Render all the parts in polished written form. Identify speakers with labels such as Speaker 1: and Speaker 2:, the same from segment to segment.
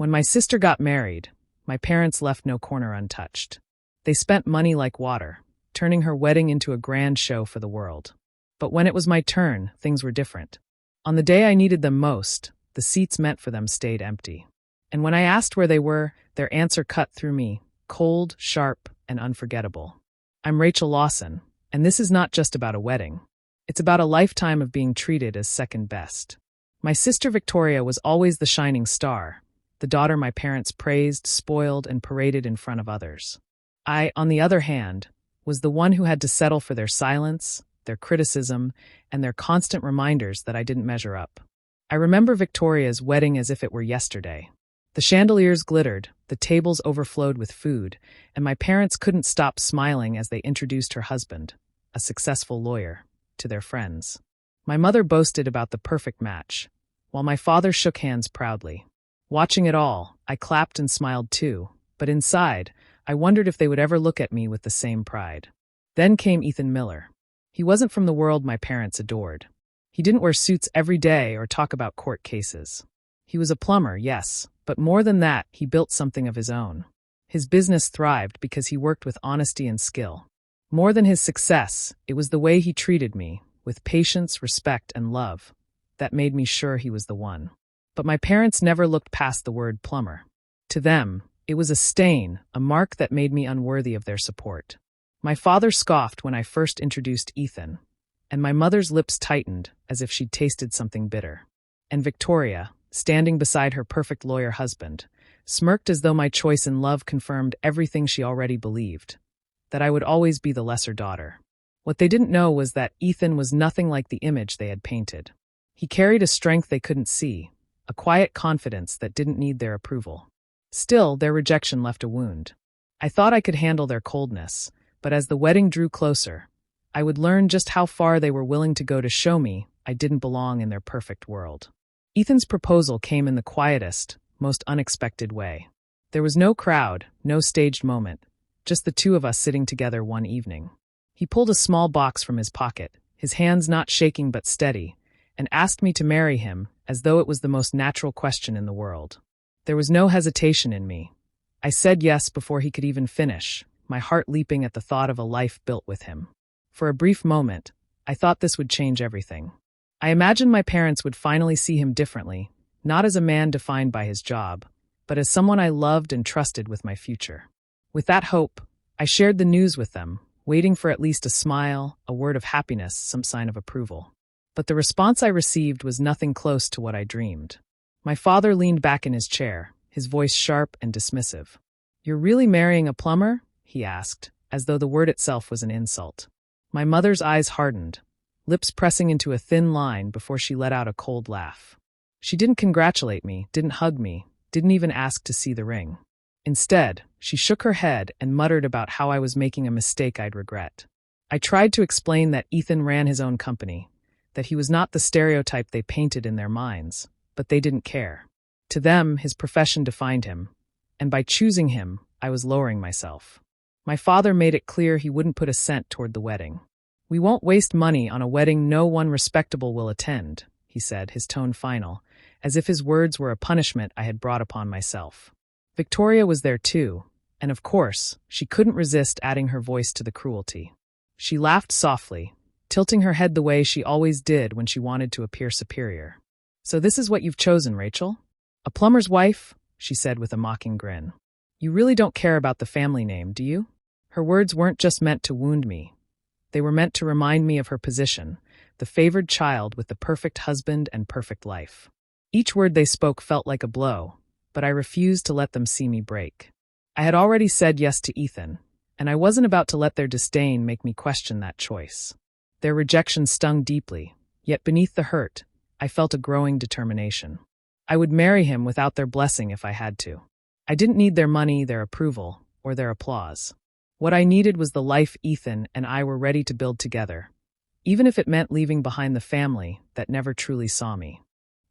Speaker 1: When my sister got married, my parents left no corner untouched. They spent money like water, turning her wedding into a grand show for the world. But when it was my turn, things were different. On the day I needed them most, the seats meant for them stayed empty. And when I asked where they were, their answer cut through me, cold, sharp, and unforgettable. I'm Rachel Lawson, and this is not just about a wedding. It's about a lifetime of being treated as second best. My sister Victoria was always the shining star, the daughter my parents praised, spoiled, and paraded in front of others. I, on the other hand, was the one who had to settle for their silence, their criticism, and their constant reminders that I didn't measure up. I remember Victoria's wedding as if it were yesterday. The chandeliers glittered, the tables overflowed with food, and my parents couldn't stop smiling as they introduced her husband, a successful lawyer, to their friends. My mother boasted about the perfect match, while my father shook hands proudly. Watching it all, I clapped and smiled too, but inside, I wondered if they would ever look at me with the same pride. Then came Ethan Miller. He wasn't from the world my parents adored. He didn't wear suits every day or talk about court cases. He was a plumber, yes, but more than that, he built something of his own. His business thrived because he worked with honesty and skill. More than his success, it was the way he treated me, with patience, respect, and love, that made me sure he was the one. But my parents never looked past the word plumber. To them, it was a stain, a mark that made me unworthy of their support. My father scoffed when I first introduced Ethan, and my mother's lips tightened as if she'd tasted something bitter. And Victoria, standing beside her perfect lawyer husband, smirked as though my choice in love confirmed everything she already believed, that I would always be the lesser daughter. What they didn't know was that Ethan was nothing like the image they had painted. He carried a strength they couldn't see, a quiet confidence that didn't need their approval. Still, their rejection left a wound. I thought I could handle their coldness, but as the wedding drew closer, I would learn just how far they were willing to go to show me I didn't belong in their perfect world. Ethan's proposal came in the quietest, most unexpected way. There was no crowd, no staged moment, just the two of us sitting together one evening. He pulled a small box from his pocket, his hands not shaking but steady, and asked me to marry him as though it was the most natural question in the world. There was no hesitation in me. I said yes before he could even finish, my heart leaping at the thought of a life built with him. For a brief moment, I thought this would change everything. I imagined my parents would finally see him differently, not as a man defined by his job, but as someone I loved and trusted with my future. With that hope, I shared the news with them, waiting for at least a smile, a word of happiness, some sign of approval. But the response I received was nothing close to what I dreamed. My father leaned back in his chair, his voice sharp and dismissive. "You're really marrying a plumber?" he asked, as though the word itself was an insult. My mother's eyes hardened, lips pressing into a thin line before she let out a cold laugh. She didn't congratulate me, didn't hug me, didn't even ask to see the ring. Instead, she shook her head and muttered about how I was making a mistake I'd regret. I tried to explain that Ethan ran his own company, that he was not the stereotype they painted in their minds, but they didn't care. To them, his profession defined him, and by choosing him, I was lowering myself. My father made it clear he wouldn't put a cent toward the wedding. "We won't waste money on a wedding no one respectable will attend," he said, his tone final, as if his words were a punishment I had brought upon myself. Victoria was there too, and of course, she couldn't resist adding her voice to the cruelty. She laughed softly, tilting her head the way she always did when she wanted to appear superior. "So this is what you've chosen, Rachel? A plumber's wife?" she said with a mocking grin. "You really don't care about the family name, do you?" Her words weren't just meant to wound me. They were meant to remind me of her position, the favored child with the perfect husband and perfect life. Each word they spoke felt like a blow, but I refused to let them see me break. I had already said yes to Ethan, and I wasn't about to let their disdain make me question that choice. Their rejection stung deeply, yet beneath the hurt, I felt a growing determination. I would marry him without their blessing if I had to. I didn't need their money, their approval, or their applause. What I needed was the life Ethan and I were ready to build together, even if it meant leaving behind the family that never truly saw me.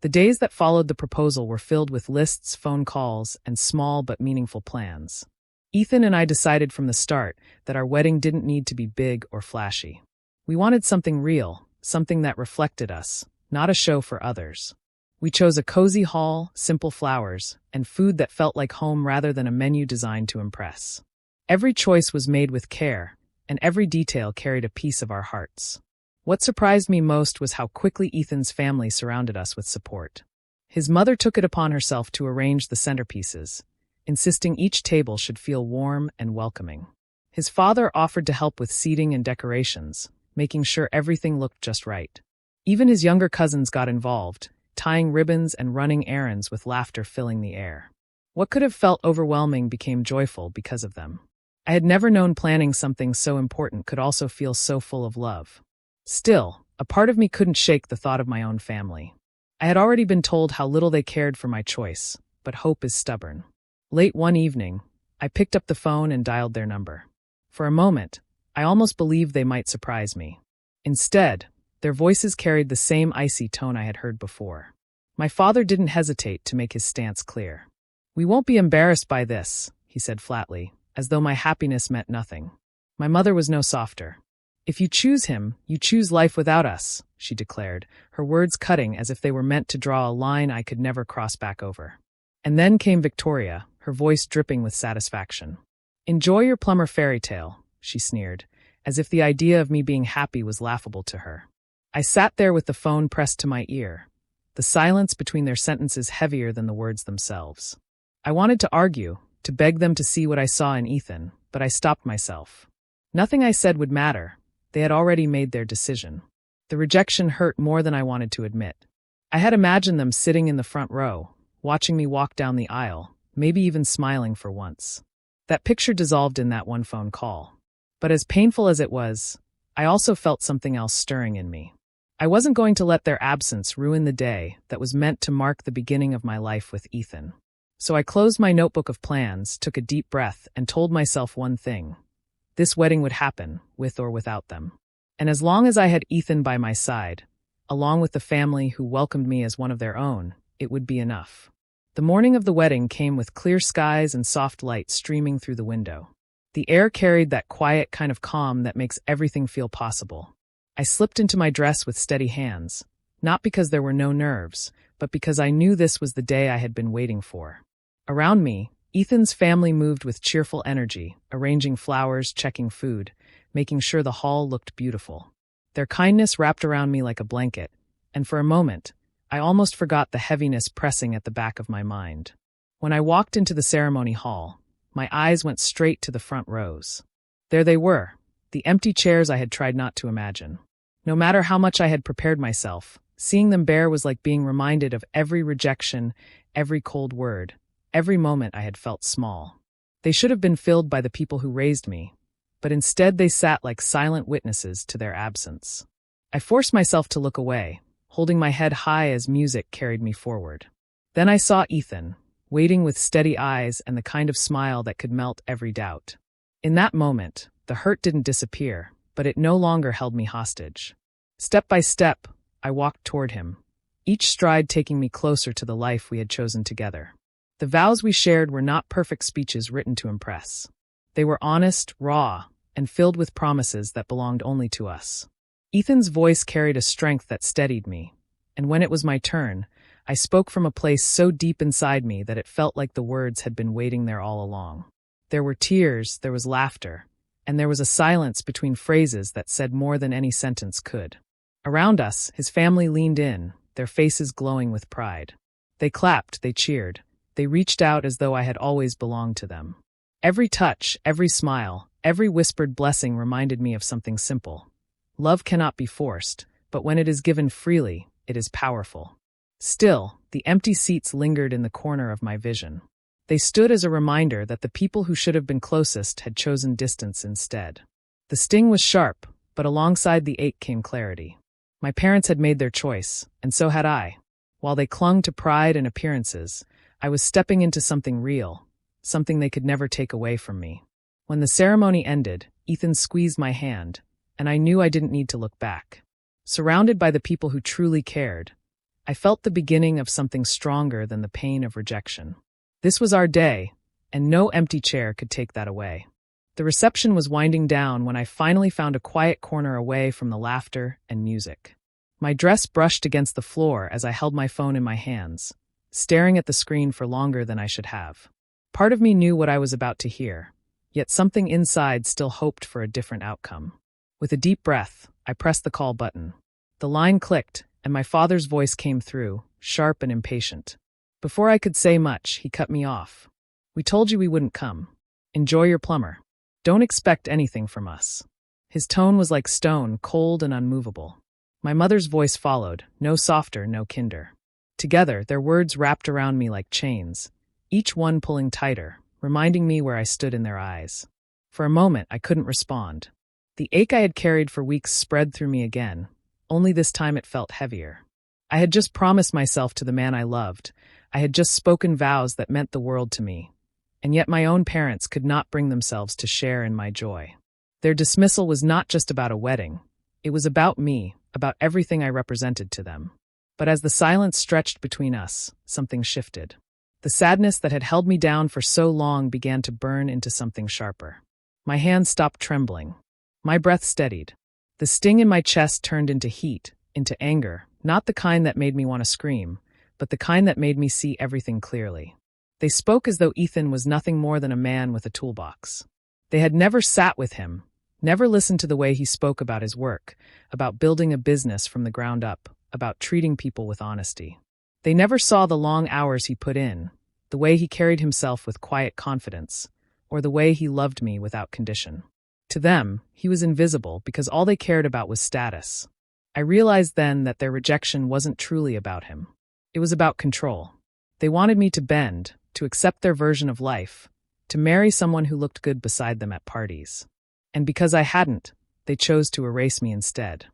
Speaker 1: The days that followed the proposal were filled with lists, phone calls, and small but meaningful plans. Ethan and I decided from the start that our wedding didn't need to be big or flashy. We wanted something real, something that reflected us, not a show for others. We chose a cozy hall, simple flowers, and food that felt like home rather than a menu designed to impress. Every choice was made with care, and every detail carried a piece of our hearts. What surprised me most was how quickly Ethan's family surrounded us with support. His mother took it upon herself to arrange the centerpieces, insisting each table should feel warm and welcoming. His father offered to help with seating and decorations, making sure everything looked just right. Even his younger cousins got involved, tying ribbons and running errands with laughter filling the air. What could have felt overwhelming became joyful because of them. I had never known planning something so important could also feel so full of love. Still, a part of me couldn't shake the thought of my own family. I had already been told how little they cared for my choice, but hope is stubborn. Late one evening, I picked up the phone and dialed their number. For a moment, I almost believed they might surprise me. Instead, their voices carried the same icy tone I had heard before. My father didn't hesitate to make his stance clear. "We won't be embarrassed by this," he said flatly, as though my happiness meant nothing. My mother was no softer. "If you choose him, you choose life without us," she declared, her words cutting as if they were meant to draw a line I could never cross back over. And then came Victoria, her voice dripping with satisfaction. "Enjoy your plumber fairy tale," she sneered, as if the idea of me being happy was laughable to her. I sat there with the phone pressed to my ear, the silence between their sentences heavier than the words themselves. I wanted to argue, to beg them to see what I saw in Ethan, but I stopped myself. Nothing I said would matter. They had already made their decision. The rejection hurt more than I wanted to admit. I had imagined them sitting in the front row, watching me walk down the aisle, maybe even smiling for once. That picture dissolved in that one phone call. But as painful as it was, I also felt something else stirring in me. I wasn't going to let their absence ruin the day that was meant to mark the beginning of my life with Ethan. So I closed my notebook of plans, took a deep breath, and told myself one thing. This wedding would happen, with or without them. And as long as I had Ethan by my side, along with the family who welcomed me as one of their own, it would be enough. The morning of the wedding came with clear skies and soft light streaming through the window. The air carried that quiet kind of calm that makes everything feel possible. I slipped into my dress with steady hands, not because there were no nerves, but because I knew this was the day I had been waiting for. Around me, Ethan's family moved with cheerful energy, arranging flowers, checking food, making sure the hall looked beautiful. Their kindness wrapped around me like a blanket, and for a moment, I almost forgot the heaviness pressing at the back of my mind. When I walked into the ceremony hall, my eyes went straight to the front rows. There they were, the empty chairs I had tried not to imagine. No matter how much I had prepared myself, seeing them bare was like being reminded of every rejection, every cold word, every moment I had felt small. They should have been filled by the people who raised me, but instead they sat like silent witnesses to their absence. I forced myself to look away, holding my head high as music carried me forward. Then I saw Ethan, waiting with steady eyes and the kind of smile that could melt every doubt. In that moment, the hurt didn't disappear, but it no longer held me hostage. Step by step, I walked toward him, each stride taking me closer to the life we had chosen together. The vows we shared were not perfect speeches written to impress. They were honest, raw, and filled with promises that belonged only to us. Ethan's voice carried a strength that steadied me, and when it was my turn, I spoke from a place so deep inside me that it felt like the words had been waiting there all along. There were tears, there was laughter, and there was a silence between phrases that said more than any sentence could. Around us, his family leaned in, their faces glowing with pride. They clapped, they cheered. They reached out as though I had always belonged to them. Every touch, every smile, every whispered blessing reminded me of something simple. Love cannot be forced, but when it is given freely, it is powerful. Still, the empty seats lingered in the corner of my vision. They stood as a reminder that the people who should have been closest had chosen distance instead. The sting was sharp, but alongside the ache came clarity. My parents had made their choice, and so had I. While they clung to pride and appearances, I was stepping into something real, something they could never take away from me. When the ceremony ended, Ethan squeezed my hand, and I knew I didn't need to look back. Surrounded by the people who truly cared, I felt the beginning of something stronger than the pain of rejection. This was our day, and no empty chair could take that away. The reception was winding down when I finally found a quiet corner away from the laughter and music. My dress brushed against the floor as I held my phone in my hands, staring at the screen for longer than I should have. Part of me knew what I was about to hear, yet something inside still hoped for a different outcome. With a deep breath, I pressed the call button. The line clicked, and my father's voice came through, sharp and impatient. Before I could say much, he cut me off. "We told you we wouldn't come. Enjoy your plumber. Don't expect anything from us." His tone was like stone, cold and unmovable. My mother's voice followed, no softer, no kinder. Together, their words wrapped around me like chains, each one pulling tighter, reminding me where I stood in their eyes. For a moment, I couldn't respond. The ache I had carried for weeks spread through me again, only this time it felt heavier. I had just promised myself to the man I loved. I had just spoken vows that meant the world to me. And yet my own parents could not bring themselves to share in my joy. Their dismissal was not just about a wedding. It was about me, about everything I represented to them. But as the silence stretched between us, something shifted. The sadness that had held me down for so long began to burn into something sharper. My hands stopped trembling. My breath steadied. The sting in my chest turned into heat, into anger, not the kind that made me want to scream, but the kind that made me see everything clearly. They spoke as though Ethan was nothing more than a man with a toolbox. They had never sat with him, never listened to the way he spoke about his work, about building a business from the ground up, about treating people with honesty. They never saw the long hours he put in, the way he carried himself with quiet confidence, or the way he loved me without condition. To them, he was invisible because all they cared about was status. I realized then that their rejection wasn't truly about him. It was about control. They wanted me to bend, to accept their version of life, to marry someone who looked good beside them at parties. And because I hadn't, they chose to erase me instead.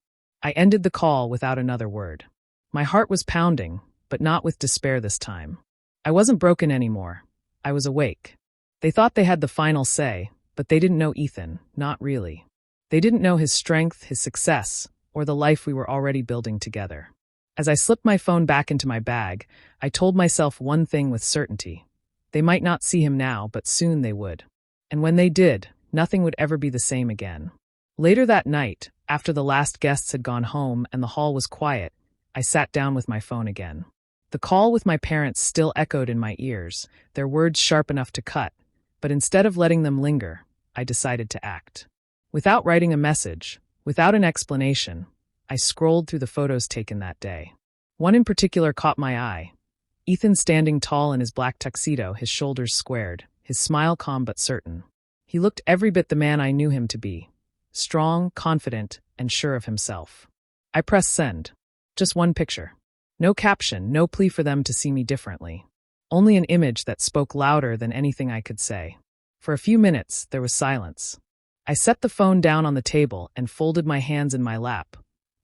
Speaker 1: I ended the call without another word. My heart was pounding, but not with despair this time. I wasn't broken anymore. I was awake. They thought they had the final say, but they didn't know Ethan, not really. They didn't know his strength, his success, or the life we were already building together. As I slipped my phone back into my bag, I told myself one thing with certainty. They might not see him now, but soon they would. And when they did, nothing would ever be the same again. Later that night, after the last guests had gone home and the hall was quiet, I sat down with my phone again. The call with my parents still echoed in my ears, their words sharp enough to cut, but instead of letting them linger, I decided to act. Without writing a message, without an explanation, I scrolled through the photos taken that day. One in particular caught my eye. Ethan standing tall in his black tuxedo, his shoulders squared, his smile calm but certain. He looked every bit the man I knew him to be. Strong, confident, and sure of himself. I pressed send. Just one picture. No caption, no plea for them to see me differently. Only an image that spoke louder than anything I could say. For a few minutes, there was silence. I set the phone down on the table and folded my hands in my lap,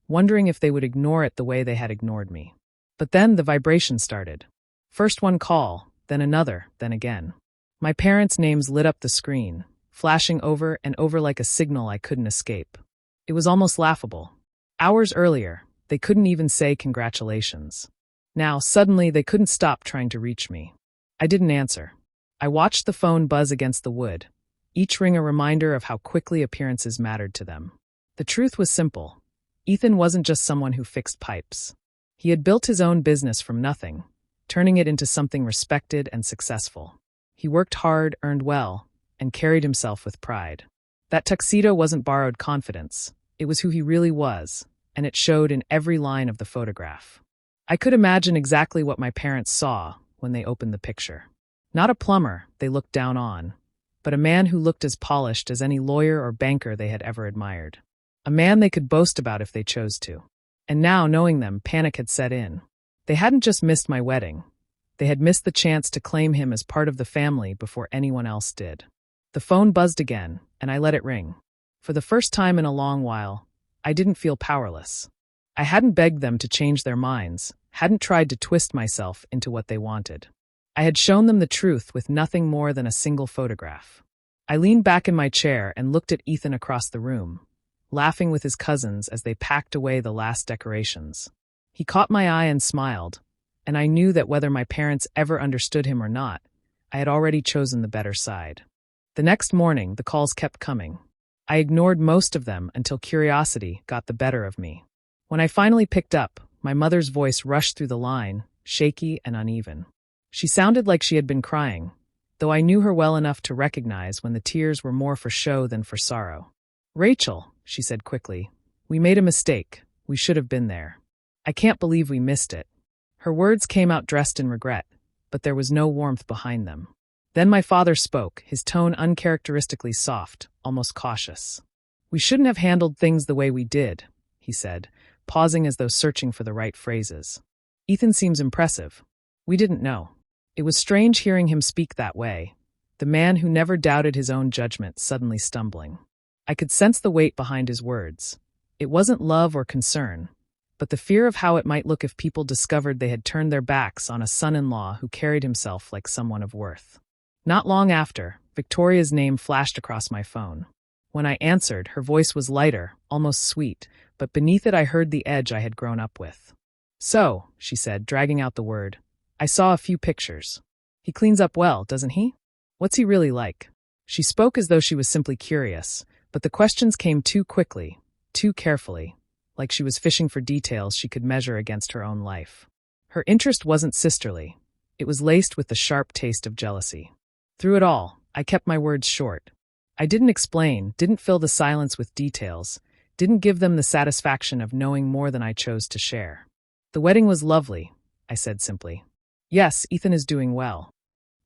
Speaker 1: wondering if they would ignore it the way they had ignored me. But then the vibration started. First one call, then another, then again. My parents' names lit up the screen, flashing over and over like a signal I couldn't escape. It was almost laughable. Hours earlier, they couldn't even say congratulations. Now, suddenly, they couldn't stop trying to reach me. I didn't answer. I watched the phone buzz against the wood, each ring a reminder of how quickly appearances mattered to them. The truth was simple. Ethan wasn't just someone who fixed pipes. He had built his own business from nothing, turning it into something respected and successful. He worked hard, earned well, and carried himself with pride. That tuxedo wasn't borrowed confidence. It was who he really was, and it showed in every line of the photograph. I could imagine exactly what my parents saw when they opened the picture. Not a plumber they looked down on, but a man who looked as polished as any lawyer or banker they had ever admired. A man they could boast about if they chose to. And now, knowing them, panic had set in. They hadn't just missed my wedding. They had missed the chance to claim him as part of the family before anyone else did. The phone buzzed again, and I let it ring. For the first time in a long while, I didn't feel powerless. I hadn't begged them to change their minds, hadn't tried to twist myself into what they wanted. I had shown them the truth with nothing more than a single photograph. I leaned back in my chair and looked at Ethan across the room, laughing with his cousins as they packed away the last decorations. He caught my eye and smiled, and I knew that whether my parents ever understood him or not, I had already chosen the better side. The next morning, the calls kept coming. I ignored most of them until curiosity got the better of me. When I finally picked up, my mother's voice rushed through the line, shaky and uneven. She sounded like she had been crying, though I knew her well enough to recognize when the tears were more for show than for sorrow. "Rachel," she said quickly, "we made a mistake. We should have been there. I can't believe we missed it." Her words came out dressed in regret, but there was no warmth behind them. Then my father spoke, his tone uncharacteristically soft, almost cautious. "We shouldn't have handled things the way we did," he said, pausing as though searching for the right phrases. "Ethan seems impressive. We didn't know." It was strange hearing him speak that way, the man who never doubted his own judgment suddenly stumbling. I could sense the weight behind his words. It wasn't love or concern, but the fear of how it might look if people discovered they had turned their backs on a son-in-law who carried himself like someone of worth. Not long after, Victoria's name flashed across my phone. When I answered, her voice was lighter, almost sweet, but beneath it I heard the edge I had grown up with. "So," she said, dragging out the word, "I saw a few pictures. He cleans up well, doesn't he? What's he really like?" She spoke as though she was simply curious, but the questions came too quickly, too carefully, like she was fishing for details she could measure against her own life. Her interest wasn't sisterly. It was laced with the sharp taste of jealousy. Through it all, I kept my words short. I didn't explain, didn't fill the silence with details, didn't give them the satisfaction of knowing more than I chose to share. "The wedding was lovely," I said simply. "Yes, Ethan is doing well."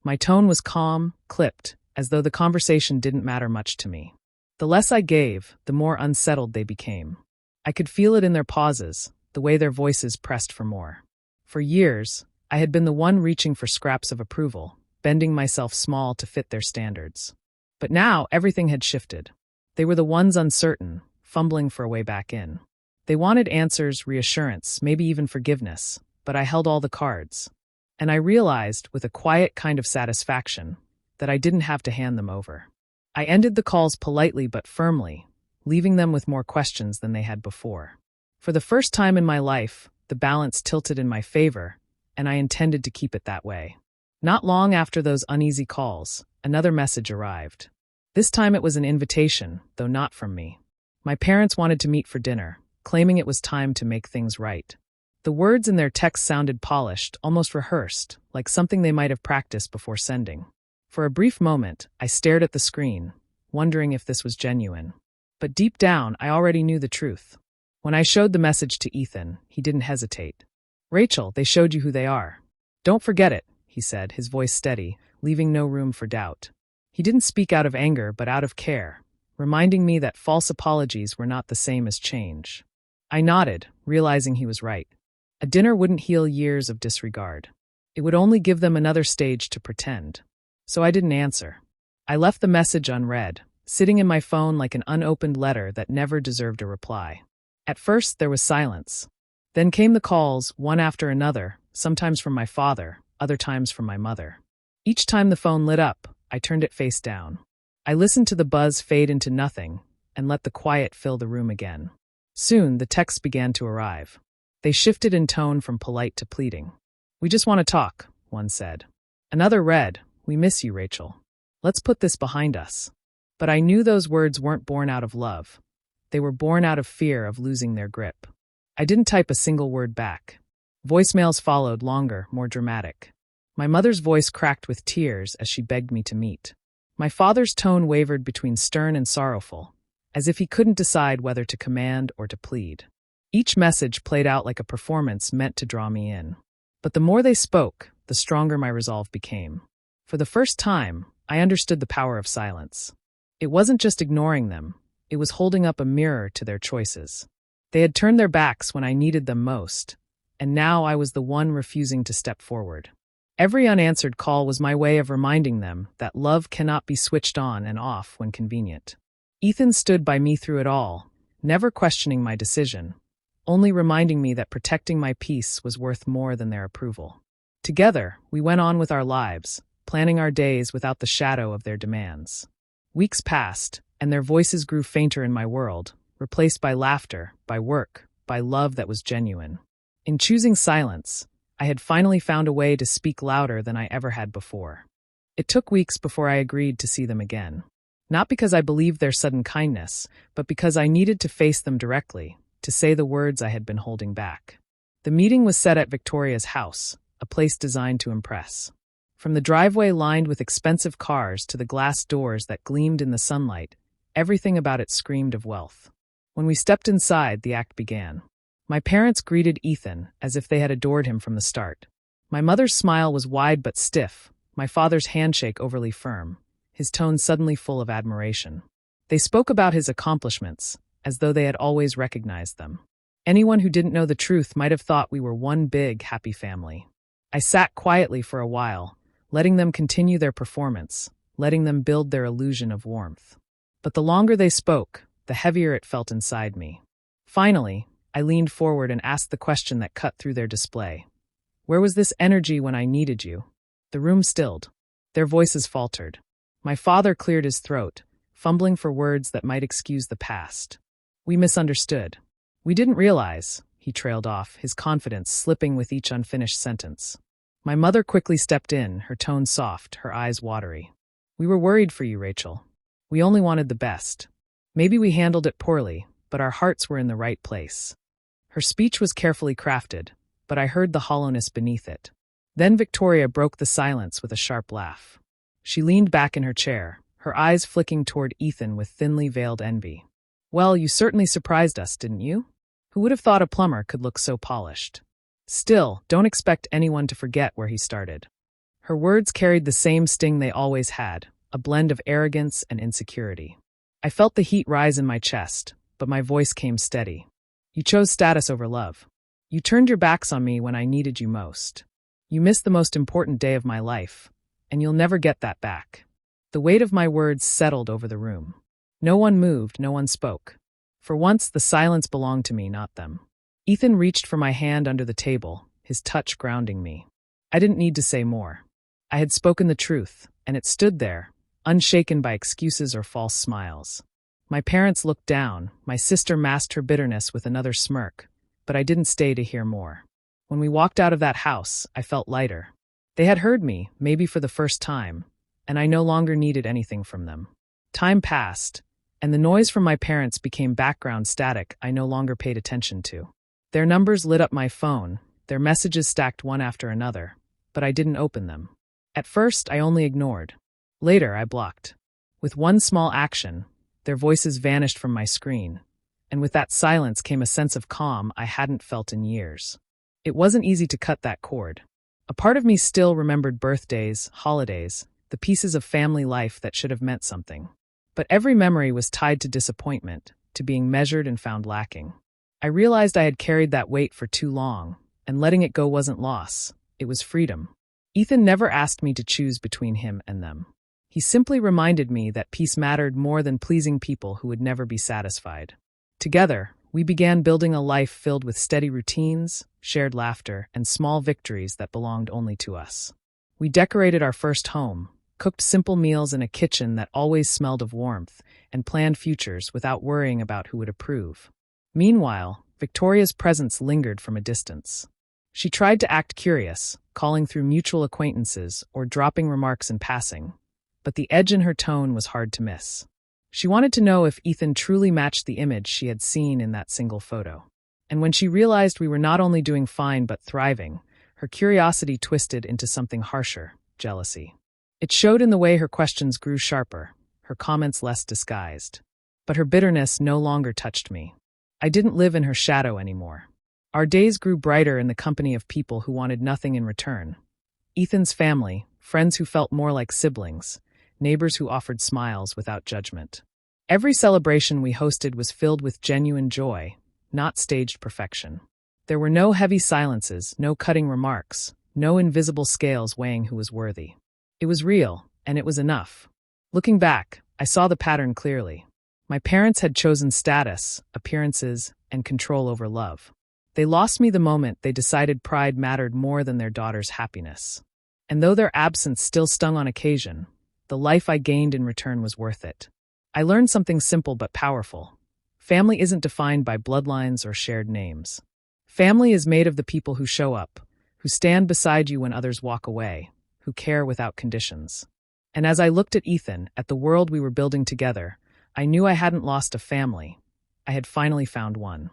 Speaker 1: My tone was calm, clipped, as though the conversation didn't matter much to me. The less I gave, the more unsettled they became. I could feel it in their pauses, the way their voices pressed for more. For years, I had been the one reaching for scraps of approval, bending myself small to fit their standards. But now everything had shifted. They were the ones uncertain, fumbling for a way back in. They wanted answers, reassurance, maybe even forgiveness, but I held all the cards. And I realized, with a quiet kind of satisfaction, that I didn't have to hand them over. I ended the calls politely but firmly, leaving them with more questions than they had before. For the first time in my life, the balance tilted in my favor, and I intended to keep it that way. Not long after those uneasy calls, another message arrived. This time it was an invitation, though not from me. My parents wanted to meet for dinner, claiming it was time to make things right. The words in their text sounded polished, almost rehearsed, like something they might have practiced before sending. For a brief moment, I stared at the screen, wondering if this was genuine. But deep down, I already knew the truth. When I showed the message to Ethan, he didn't hesitate. "Rachel, they showed you who they are. Don't forget it," he said, his voice steady, leaving no room for doubt. He didn't speak out of anger, but out of care, reminding me that false apologies were not the same as change. I nodded, realizing he was right. A dinner wouldn't heal years of disregard. It would only give them another stage to pretend. So I didn't answer. I left the message unread, sitting in my phone like an unopened letter that never deserved a reply. At first, there was silence. Then came the calls, one after another, sometimes from my father, other times from my mother. Each time the phone lit up, I turned it face down. I listened to the buzz fade into nothing, and let the quiet fill the room again. Soon, the texts began to arrive. They shifted in tone from polite to pleading. "We just want to talk," one said. Another read, "We miss you, Rachel. Let's put this behind us." But I knew those words weren't born out of love. They were born out of fear of losing their grip. I didn't type a single word back. Voicemails followed, longer, more dramatic. My mother's voice cracked with tears as she begged me to meet. My father's tone wavered between stern and sorrowful, as if he couldn't decide whether to command or to plead. Each message played out like a performance meant to draw me in. But the more they spoke, the stronger my resolve became. For the first time, I understood the power of silence. It wasn't just ignoring them, it was holding up a mirror to their choices. They had turned their backs when I needed them most, and now I was the one refusing to step forward. Every unanswered call was my way of reminding them that love cannot be switched on and off when convenient. Ethan stood by me through it all, never questioning my decision, only reminding me that protecting my peace was worth more than their approval. Together, we went on with our lives, planning our days without the shadow of their demands. Weeks passed, and their voices grew fainter in my world, replaced by laughter, by work, by love that was genuine. In choosing silence, I had finally found a way to speak louder than I ever had before. It took weeks before I agreed to see them again. Not because I believed their sudden kindness, but because I needed to face them directly, to say the words I had been holding back. The meeting was set at Victoria's house, a place designed to impress. From the driveway lined with expensive cars to the glass doors that gleamed in the sunlight, everything about it screamed of wealth. When we stepped inside, the act began. My parents greeted Ethan as if they had adored him from the start. My mother's smile was wide but stiff, my father's handshake overly firm, his tone suddenly full of admiration. They spoke about his accomplishments, as though they had always recognized them. Anyone who didn't know the truth might have thought we were one big, happy family. I sat quietly for a while, letting them continue their performance, letting them build their illusion of warmth. But the longer they spoke, the heavier it felt inside me. Finally, I leaned forward and asked the question that cut through their display. Where was this energy when I needed you? The room stilled. Their voices faltered. My father cleared his throat, fumbling for words that might excuse the past. We misunderstood. We didn't realize, he trailed off, his confidence slipping with each unfinished sentence. My mother quickly stepped in, her tone soft, her eyes watery. We were worried for you, Rachel. We only wanted the best. Maybe we handled it poorly, but our hearts were in the right place. Her speech was carefully crafted, but I heard the hollowness beneath it. Then Victoria broke the silence with a sharp laugh. She leaned back in her chair, her eyes flicking toward Ethan with thinly veiled envy. Well, you certainly surprised us, didn't you? Who would have thought a plumber could look so polished? Still, don't expect anyone to forget where he started. Her words carried the same sting they always had, a blend of arrogance and insecurity. I felt the heat rise in my chest, but my voice came steady. You chose status over love. You turned your backs on me when I needed you most. You missed the most important day of my life, and you'll never get that back. The weight of my words settled over the room. No one moved, no one spoke. For once, the silence belonged to me, not them. Ethan reached for my hand under the table, his touch grounding me. I didn't need to say more. I had spoken the truth, and it stood there, unshaken by excuses or false smiles. My parents looked down, my sister masked her bitterness with another smirk, but I didn't stay to hear more. When we walked out of that house, I felt lighter. They had heard me, maybe for the first time, and I no longer needed anything from them. Time passed, and the noise from my parents became background static I no longer paid attention to. Their numbers lit up my phone, their messages stacked one after another, but I didn't open them. At first, I only ignored. Later, I blocked. With one small action, their voices vanished from my screen, and with that silence came a sense of calm I hadn't felt in years. It wasn't easy to cut that cord. A part of me still remembered birthdays, holidays, the pieces of family life that should have meant something. But every memory was tied to disappointment, to being measured and found lacking. I realized I had carried that weight for too long, and letting it go wasn't loss, it was freedom. Ethan never asked me to choose between him and them. He simply reminded me that peace mattered more than pleasing people who would never be satisfied. Together, we began building a life filled with steady routines, shared laughter, and small victories that belonged only to us. We decorated our first home, cooked simple meals in a kitchen that always smelled of warmth, and planned futures without worrying about who would approve. Meanwhile, Victoria's presence lingered from a distance. She tried to act curious, calling through mutual acquaintances or dropping remarks in passing, but the edge in her tone was hard to miss. She wanted to know if Ethan truly matched the image she had seen in that single photo. And when she realized we were not only doing fine but thriving, her curiosity twisted into something harsher, jealousy. It showed in the way her questions grew sharper, her comments less disguised. But her bitterness no longer touched me. I didn't live in her shadow anymore. Our days grew brighter in the company of people who wanted nothing in return. Ethan's family, friends who felt more like siblings, neighbors who offered smiles without judgment. Every celebration we hosted was filled with genuine joy, not staged perfection. There were no heavy silences, no cutting remarks, no invisible scales weighing who was worthy. It was real, and it was enough. Looking back, I saw the pattern clearly. My parents had chosen status, appearances, and control over love. They lost me the moment they decided pride mattered more than their daughter's happiness. And though their absence still stung on occasion, the life I gained in return was worth it. I learned something simple but powerful. Family isn't defined by bloodlines or shared names. Family is made of the people who show up, who stand beside you when others walk away, who care without conditions. And as I looked at Ethan, at the world we were building together, I knew I hadn't lost a family. I had finally found one.